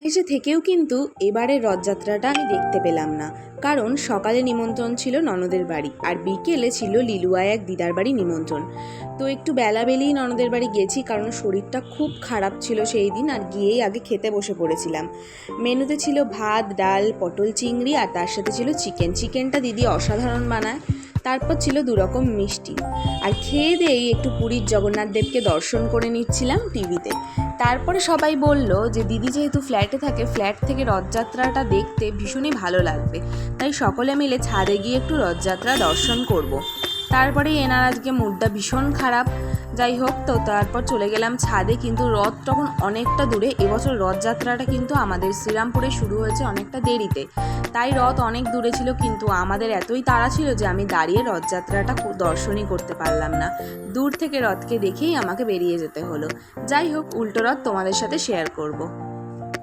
এসে থেকেও কিন্তু এবারের রথযাত্রাটা আমি দেখতে পেলাম না, কারণ সকালে নিমন্ত্রণ ছিল ননদের বাড়ি আর বিকেলে ছিল লিলুয়া এক দিদার বাড়ি নিমন্ত্রণ। তো একটু বেলাবেলি ননদের বাড়ি গেছি, কারণ শরীরটা খুব খারাপ ছিল সেই দিন, আর গিয়েই আগে খেতে বসে পড়েছিলাম। মেনুতে ছিল ভাত, ডাল, পটল চিংড়ি, আর তার সাথে ছিল চিকেনটা দিদি অসাধারণ বানায়। তারপর ছিল 2 রকম মিষ্টি। আর খেয়ে দিয়েই একটু পুরীর জগন্নাথ দেবকে দর্শন করে নিচ্ছিলাম টিভিতে। তারপরে সবাই বলল যে দিদি যেহেতু ফ্ল্যাটে থাকে, ফ্ল্যাট থেকে রথযাত্রাটা দেখতে ভীষণই ভালো লাগবে, তাই সকলে মিলে ছাদে গিয়ে একটু রথযাত্রা দর্শন করব। তারপরে এনার আজকে মুডটা ভীষণ খারাপ। যাই হোক, তো তারপর চলে গেলাম ছাদে, কিন্তু রথ তখন অনেকটা দূরে। এবছর রথযাত্রাটা কিন্তু আমাদের শ্রীরামপুরে শুরু হয়েছে অনেকটা দেরিতে, তাই রথ অনেক দূরে ছিল, কিন্তু আমাদের এতই তাড়া ছিল যে আমি দাঁড়িয়ে রথযাত্রাটা দর্শনই করতে পারলাম না। দূর থেকে রথকে দেখেই আমাকে বেরিয়ে যেতে হলো। যাই হোক, উল্টো রথ তোমাদের সাথে শেয়ার করব।